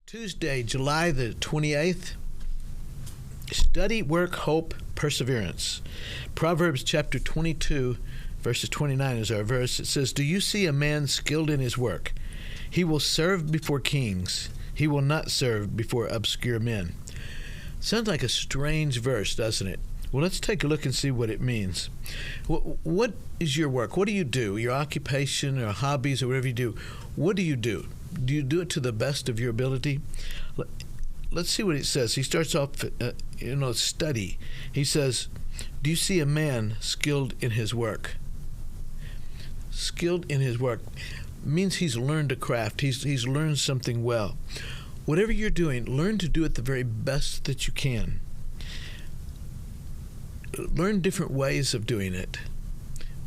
Tuesday, July the 28th. Study, work, hope, perseverance. Proverbs chapter 22, verses 29 is our verse. It says, "Do you see a man skilled in his work? He will serve before kings. He will not serve before obscure men." Sounds like a strange verse, doesn't it? Well, let's take a look and see what it means. What is your work? What do you do? Your occupation or hobbies or whatever you do. What do you do? Do you do it to the best of your ability? Let's see what it says. He starts off, study. He says, do you see a man skilled in his work? Skilled in his work means he's learned a craft. He's learned something well. Whatever you're doing, learn to do it the very best that you can. Learn different ways of doing it.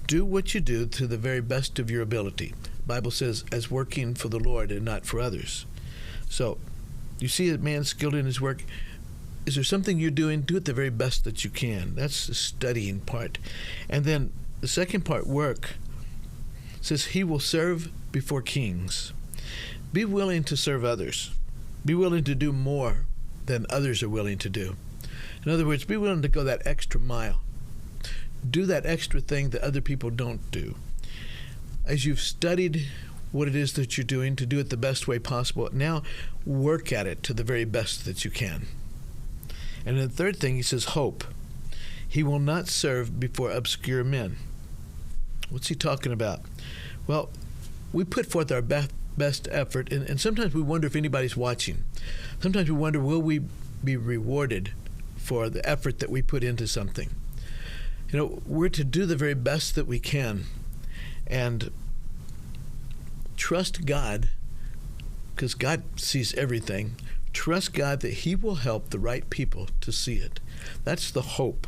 Do what you do to the very best of your ability. The Bible says, as working for the Lord and not for others. So, you see a man skilled in his work. Is there something you're doing? Do it the very best that you can. That's the studying part. And then the second part, work, says he will serve before kings. Be willing to serve others. Be willing to do more than others are willing to do. In other words, be willing to go that extra mile. Do that extra thing that other people don't do. As you've studied what it is that you're doing to do it the best way possible, now work at it to the very best that you can. And the third thing, he says, hope. He will not serve before obscure men. What's he talking about? Well, we put forth our best effort, and sometimes we wonder if anybody's watching. Sometimes we wonder, will we be rewarded for the effort that we put into something? We're to do the very best that we can and trust God, because God sees everything. Trust God that he will help the right people to see it. That's the hope.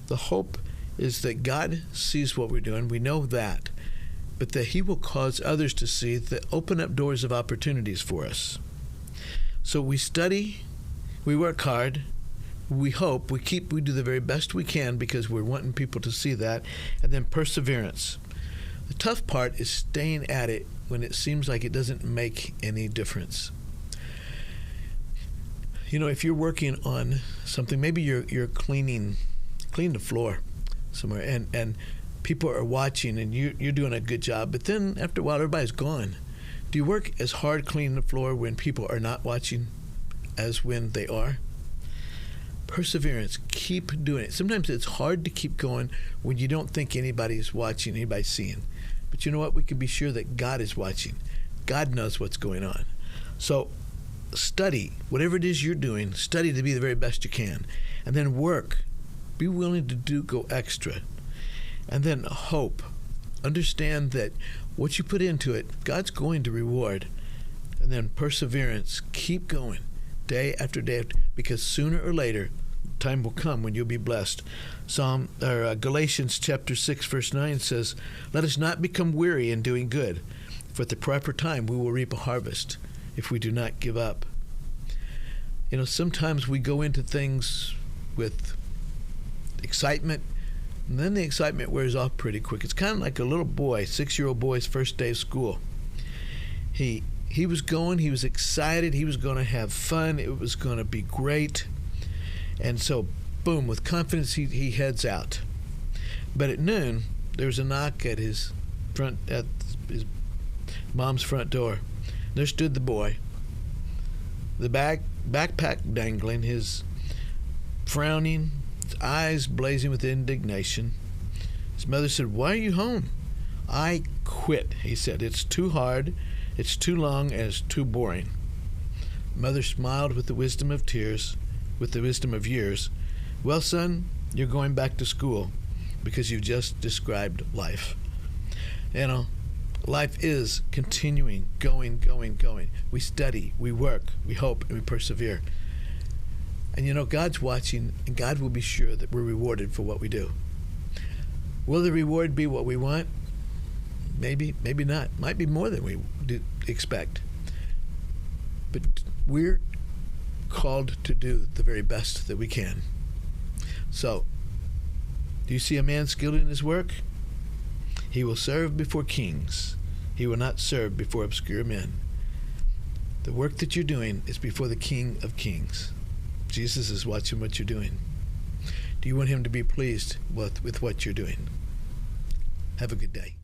The hope is that God sees what we're doing. We know that. But that he will cause others to see, that open up doors of opportunities for us. So we study, we work hard, we hope, we do the very best we can because we're wanting people to see that. And then perseverance. The tough part is staying at it when it seems like it doesn't make any difference. If you're working on something, maybe you're cleaning the floor somewhere, and people are watching, and you're doing a good job, but then after a while, everybody's gone. Do you work as hard cleaning the floor when people are not watching as when they are? Perseverance. Keep doing it. Sometimes it's hard to keep going when you don't think anybody's watching, anybody's seeing. But you know what? We can be sure that God is watching. God knows what's going on. So study. Whatever it is you're doing, study to be the very best you can. And then work. Be willing to go extra. And then hope. Understand that what you put into it, God's going to reward. And then perseverance. Keep going day after day, because sooner or later, time will come when you'll be blessed. Galatians chapter 6, verse 9 says, "Let us not become weary in doing good, for at the proper time we will reap a harvest if we do not give up." Sometimes we go into things with excitement, and then the excitement wears off pretty quick. It's kind of like a little boy, 6-year-old boy's first day of school. He was going, he was excited, he was going to have fun, it was going to be great. And so, boom, with confidence, he heads out. But at noon, there was a knock at his mom's front door. There stood the boy, the backpack dangling, his frowning, his eyes blazing with indignation. His mother said, "Why are you home?" "I quit," he said. "It's too hard, it's too long, and it's too boring." Mother smiled with the wisdom of tears, with the wisdom of years. "Well, son, you're going back to school because you've just described life." Life is continuing, going. We study, we work, we hope, and we persevere. And God's watching, and God will be sure that we're rewarded for what we do. Will the reward be what we want? Maybe not. Might be more than we expect. But we're called to do the very best that we can. So, do you see a man skilled in his work? He will serve before kings. He will not serve before obscure men. The work that you're doing is before the King of Kings. Jesus is watching what you're doing. Do you want him to be pleased with what you're doing? Have a good day.